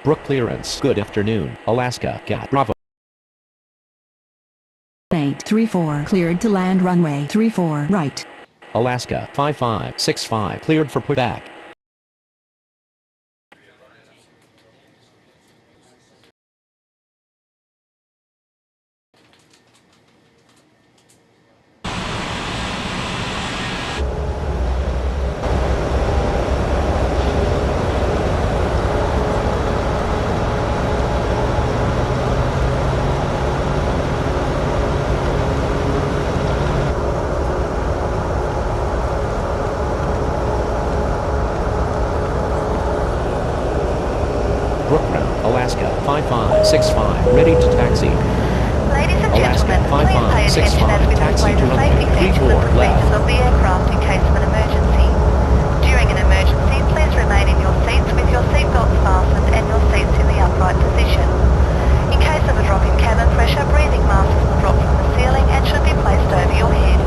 Brook clearance. Good afternoon, Alaska. Cat Bravo. 834 cleared to land runway 34 right. Alaska 5565 cleared for putback. Alaska 5565 ready to taxi. Ladies and Alaska gentlemen, please pay attention as 5565 we taxi display to the runway safety features 34 and procedures left. of the aircraft in case of an emergency. During an emergency, please remain in your seats with your seatbelts fastened and your seats in the upright position. In case of a drop in cabin pressure, breathing masks will drop from the ceiling and should be placed over your head.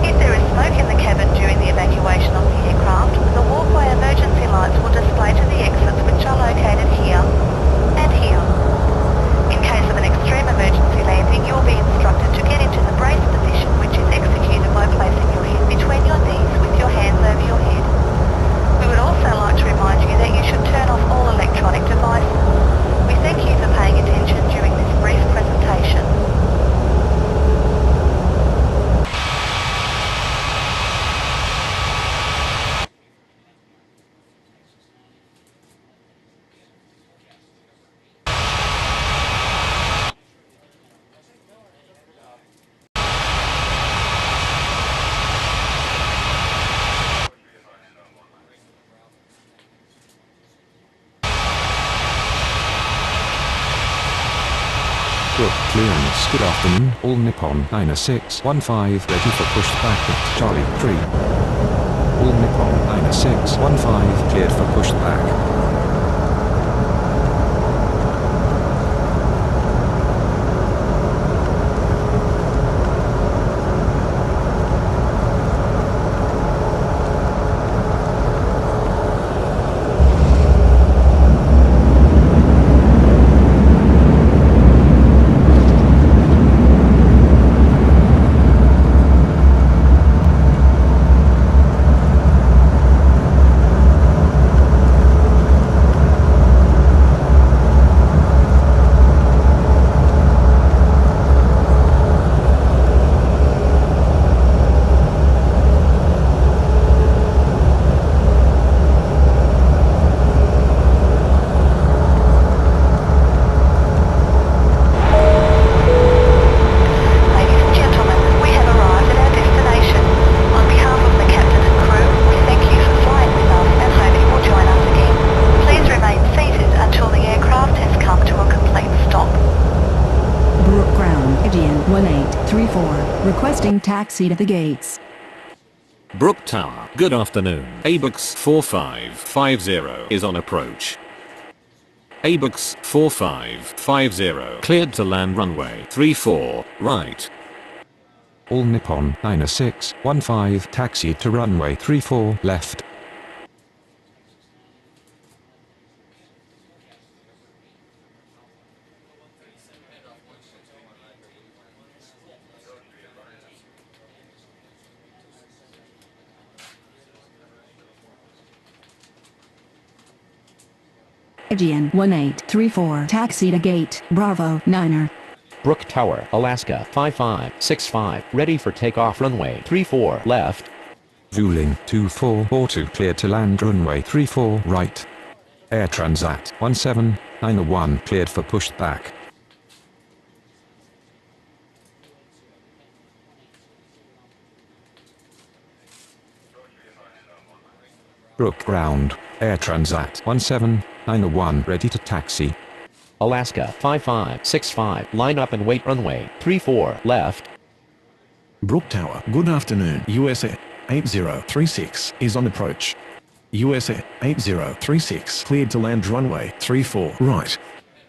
If there is smoke in the cabin during the evacuation of the aircraft, the walkway emergency lights will display to the exits which are located here and here. In case of an extreme emergency landing, you will be instructed to get into the brace position, which is executed by placing your head between your knees with your hands over your head. We would also like to remind you that you should turn off all electronic devices. We thank you for paying attention during this brief presentation. Brook clearance. Good afternoon, all Nippon 9615 ready for pushback at Charlie 3. All Nippon 9615 cleared for pushback. Requesting taxi to the gates. Brook Tower, good afternoon. ABUX 4550 is on approach. ABUX 4550 cleared to land runway 34 right. All Nippon 9615 taxi to runway 34 left. Aegean 1834 taxi to gate Bravo 9er. Brook Tower, Alaska 5565 ready for takeoff runway 34 left. Vueling 2442 cleared to land runway 34 right. Air Transat 1791 cleared for pushback. Brook Ground, Air Transat 1791 ready to taxi. Alaska 5565 line up and wait runway 34 left. Brook Tower, good afternoon. USA 8036 is on approach. USA 8036 cleared to land runway 34 right.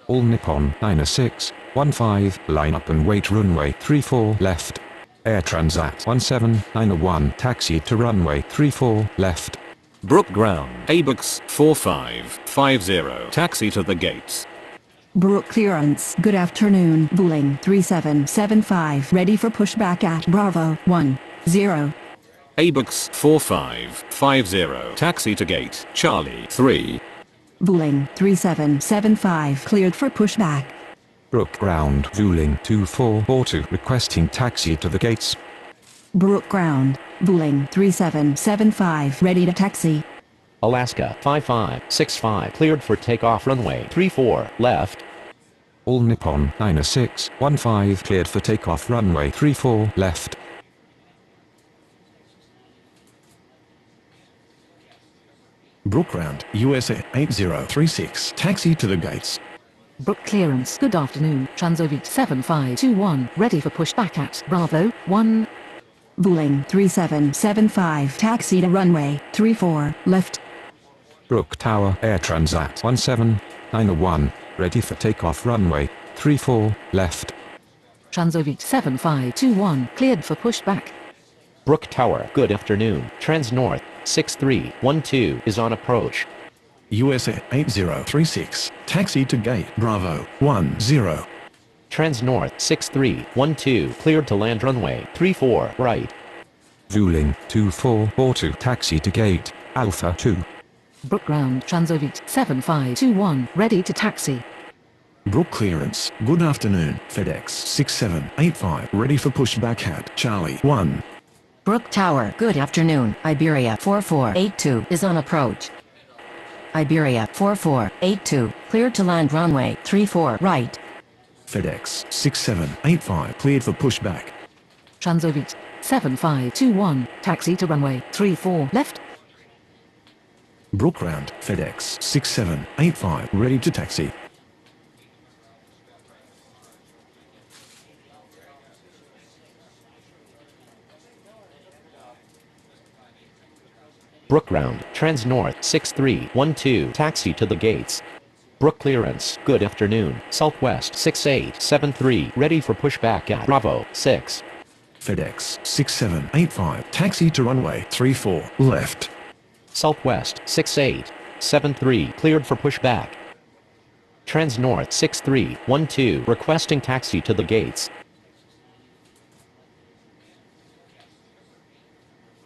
All Nippon 9615 line up and wait runway 34 left. Air Transat 1791 taxi to runway 34 left. Brook Ground, ABUX 4550, taxi to the gates. Brook clearance. Good afternoon. Vueling 3775. Ready for pushback at Bravo 10. ABUX 4550, taxi to gate, Charlie 3. Vueling 3775. Cleared for pushback. Brook Ground, Vueling 2442, requesting taxi to the gates. Brook Ground. Vueling 3775. Ready to taxi. Alaska 5565 cleared for takeoff runway 34 left. All Nippon 9615 cleared for takeoff runway 34 left. Brook Ground, USA 8036, taxi to the gates. Brook clearance. Good afternoon. Transovit 7521. Ready for pushback at Bravo 1. Vueling 3775. Taxi to runway 34 left. Brook Tower Air Transat 1791, ready for takeoff runway 34 left. Transovit 7521. Cleared for pushback. Brook Tower, good afternoon. Transnorth 6312 is on approach. USA 8036, taxi to gate Bravo 10. Transnorth 6312 cleared to land runway 34 right. Vueling 2442, taxi to gate Alpha 2. Brook Ground. Transovit 7521. Ready to taxi. Brook clearance. Good afternoon. FedEx 6785, ready for pushback at Charlie 1. Brook Tower. Good afternoon. Iberia 4482 is on approach. Iberia 4482, cleared to land runway 34 right. FedEx 6785, cleared for pushback. Transovit 7521. Taxi to runway 34 left. Brook Ground, FedEx 6785, ready to taxi. Brook Ground, Transnorth 6312 taxi to the gates. Brook clearance, good afternoon. Southwest 6873 ready for pushback at Bravo 6. FedEx 6785, taxi to runway 34 left. Southwest 6873 cleared for pushback. Transnorth 6312 requesting taxi to the gates.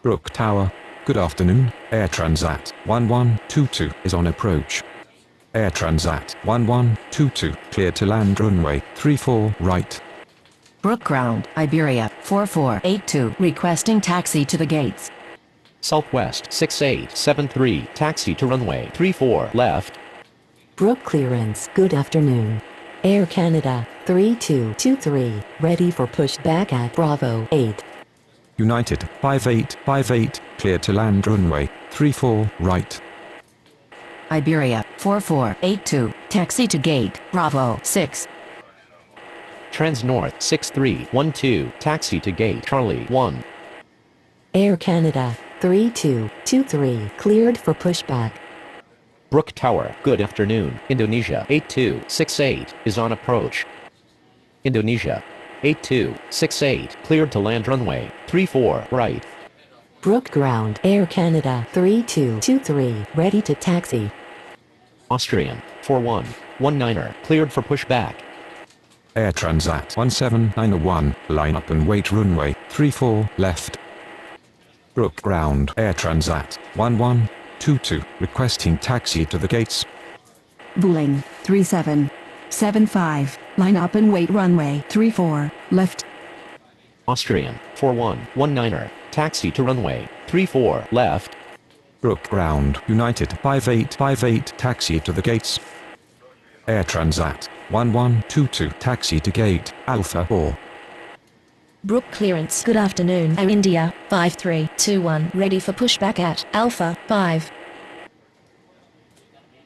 Brook Tower. Good afternoon. Air Transat 1122 is on approach. Air Transat 1122 cleared to land runway 34 right. Brook Ground, Iberia 4482, requesting taxi to the gates. Southwest 6873 taxi to runway 34 left. Brook clearance. Good afternoon. Air Canada 3223, ready for pushback at Bravo 8. United 5858 cleared to land runway 34 right. Iberia 4482, taxi to gate Bravo 6. Transnorth 6312 taxi to gate Charlie 1. Air Canada 3223, cleared for pushback. Brook Tower, good afternoon. Indonesia 8268 is on approach. Indonesia 8268 cleared to land runway 34 right. Brook Ground, Air Canada 3223, ready to taxi. Austrian 4119er cleared for pushback. Air Transat 1791, line up and wait runway 34 left. Brook Ground, Air Transat 1122 requesting taxi to the gates. Vueling 3775, line up and wait runway 34 left. Austrian 4119er taxi to runway 34 left. Brook Ground, United 5858 taxi to the gates. Air Transat 1122 taxi to gate Alpha 4. Brook clearance. Good afternoon. Air India 5321, ready for pushback at Alpha 5.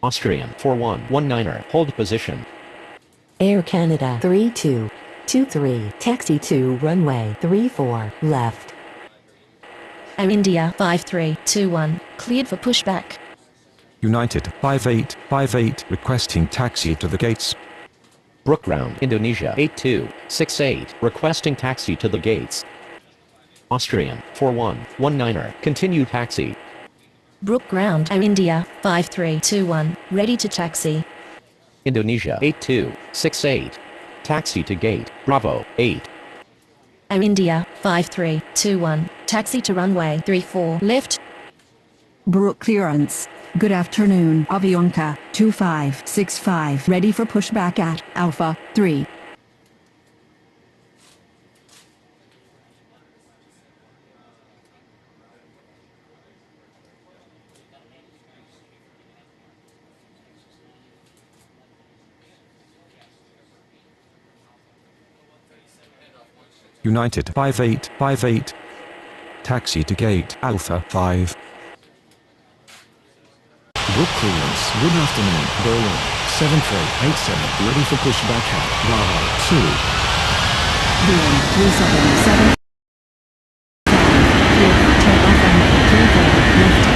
Austrian 4119er hold position. Air Canada 3223, taxi to runway 34 left. Air India 5321, cleared for pushback. United 5858 requesting taxi to the gates. Brook Ground, Indonesia 8268 requesting taxi to the gates. Austrian 4119er continue taxi. Brook Ground, Air India, 5321, ready to taxi. Indonesia 8268. Taxi to gate, Bravo 8. Air India, 5321, taxi to runway 34, left. Brook clearance. Good afternoon, Avianca 2565, ready for pushback at Alpha 3. United 5858. Taxi to gate Alpha 5. Brook clearance. Good afternoon, Berlin 7387, ready for pushback at Bravo 2. Boeing 377. Clear for takeoff runway 34, left.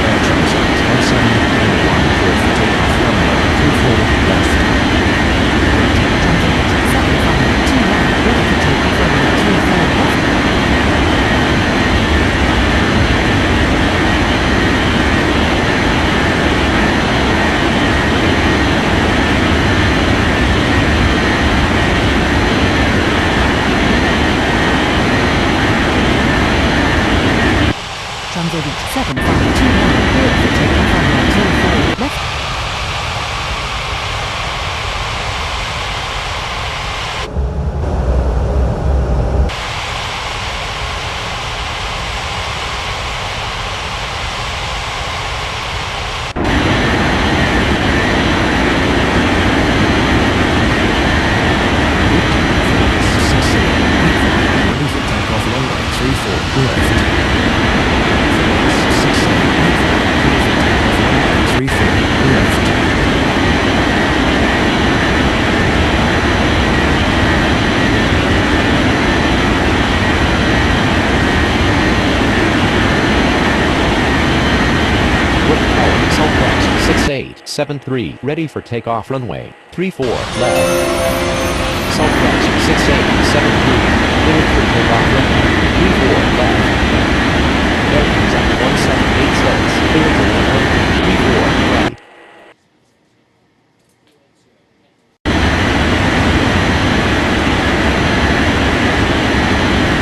Air Transit 1791, clear for takeoff runway 34, left. Transovit 7521, ready for takeoff runway 34 left. Transovit 7521, cleared for takeoff runway 34 left. Ready for takeoff runway 34, left. 34, left. Brook Tower, Southwest 6873, ready for takeoff runway 34, left. Southwest 6873, cleared for takeoff runway 34, left. Bearings at 1786, cleared to land runway 34, right.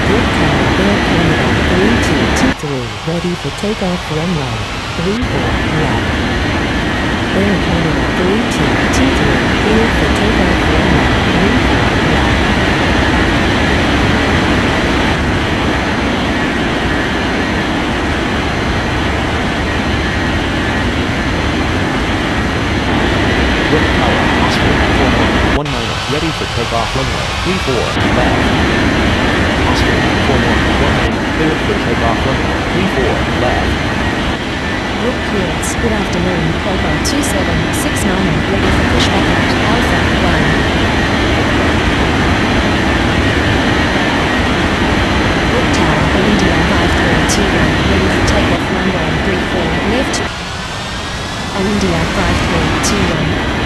Brook Tower, Air Canada 3223, ready for takeoff runway 34, left. Air Canada 3223, cleared for takeoff runway 34, left. Brook Tower, Oscar 4119, ready for takeoff runway 34, left. Oscar 4119, cleared for takeoff runway 34, left. Brook clearance, good afternoon, Cobra 2769, ready for pushback at Alpha 1. Brook Tower, Air India 5321, ready for takeoff runway 34, left. Air India 5321.